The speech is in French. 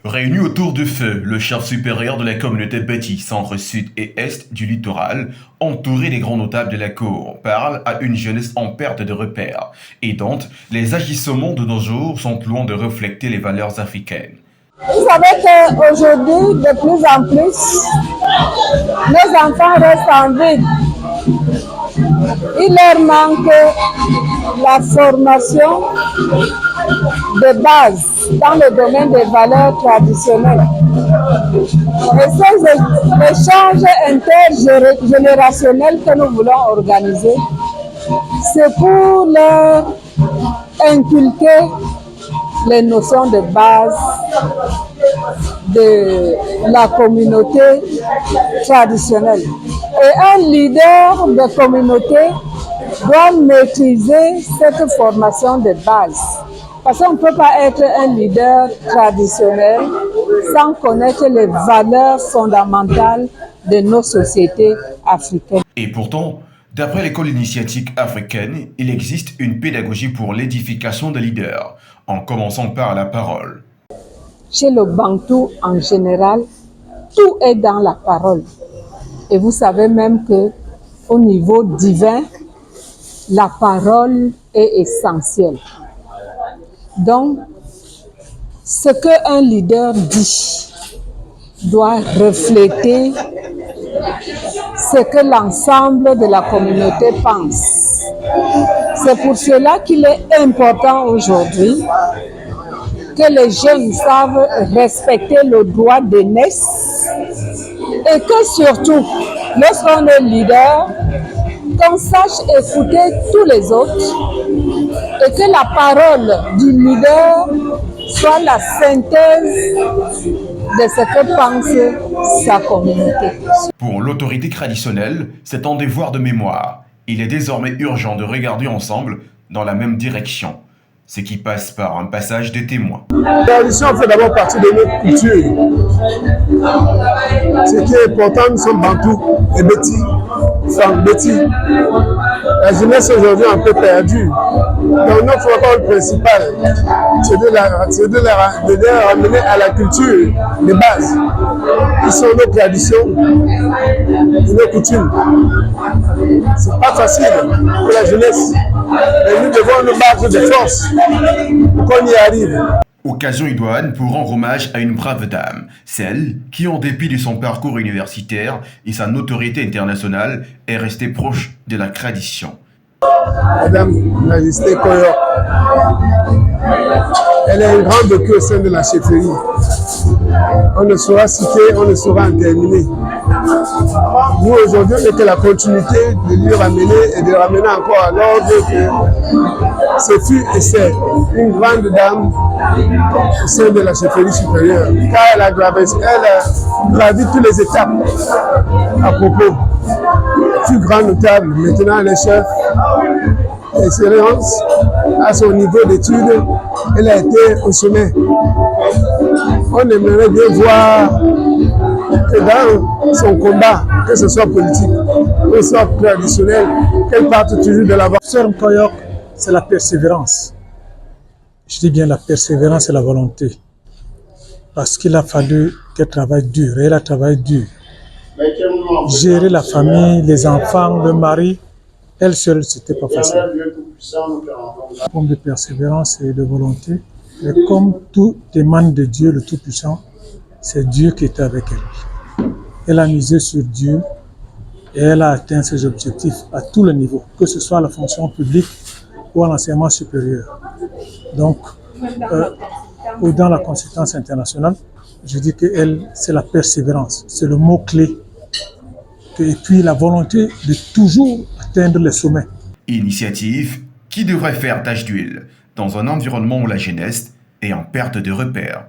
Réunis autour du feu, le chef supérieur de la communauté Beti, centre, sud et est du littoral, entouré des grands notables de la cour, parle à une jeunesse en perte de repères et dont les agissements de nos jours sont loin de refléter les valeurs africaines. Vous savez qu'aujourd'hui, de plus en plus, nos enfants restent en vide. Il leur manque la formation de base dans le domaine des valeurs traditionnelles. Et ces échanges intergénérationnels que nous voulons organiser, c'est pour leur inculquer les notions de base de la communauté traditionnelle. Et un leader de communauté doit maîtriser cette formation de base. Parce qu'on ne peut pas être un leader traditionnel sans connaître les valeurs fondamentales de nos sociétés africaines. Et pourtant, d'après l'école initiatique africaine, il existe une pédagogie pour l'édification des leaders, en commençant par la parole. Chez le Bantou en général, tout est dans la parole. Et vous savez même qu'au niveau divin, la parole est essentielle. Donc, ce qu'un leader dit doit refléter ce que l'ensemble de la communauté pense. C'est pour cela qu'il est important aujourd'hui que les jeunes savent respecter le droit d'aînesse et que surtout, lorsqu'on est leader, qu'on sache écouter tous les autres et que la parole du leader soit la synthèse de ce que pense sa communauté. Pour l'autorité traditionnelle, c'est un devoir de mémoire. Il est désormais urgent de regarder ensemble dans la même direction, ce qui passe par un passage des témoins. La tradition fait d'abord partie de notre culture. Ce qui est important, nous sommes Bantous et Beti. La jeunesse aujourd'hui est un peu perdue. Donc notre rôle principal, c'est de les ramener à la culture, les bases, qui sont nos traditions et nos coutumes. C'est pas facile pour la jeunesse, mais nous devons nous battre de force pour qu'on y arrive. Occasion idoine pour rendre hommage à une brave dame, celle qui, en dépit de son parcours universitaire et sa notoriété internationale, est restée proche de la tradition. Madame Majesté Koyor, elle est une grande queue au sein de la chefferie. On ne saura citer, on ne saura en terminer. Nous aujourd'hui, on n'est que la continuité de lui ramener et de ramener encore à l'ordre que ce fut et c'est une grande dame au sein de la chefferie supérieure, car elle a gravi toutes les étapes à propos. Elle fut grand notable, maintenant elle est chef. Excellence à son niveau d'études, elle a été au sommet. On aimerait bien voir que dans son combat, que ce soit politique, que ce soit traditionnel, qu'elle parte toujours de l'avant. Sœur Mkoyok, c'est la persévérance. Je dis bien la persévérance et la volonté. Parce qu'il a fallu qu'elle travaille dur, et elle a travaillé dur. Gérer la famille, les enfants, le mari, elle seule, c'était pas facile. Comme de persévérance et de volonté, et comme tout émane de Dieu, le Tout-Puissant, c'est Dieu qui était avec elle. Elle a misé sur Dieu et elle a atteint ses objectifs à tous les niveaux, que ce soit à la fonction publique ou à l'enseignement supérieur. Donc, dans la consultance internationale, je dis que elle, c'est la persévérance, c'est le mot-clé. Et puis la volonté de toujours atteindre les sommets. Initiative qui devrait faire tache d'huile dans un environnement où la jeunesse est en perte de repères.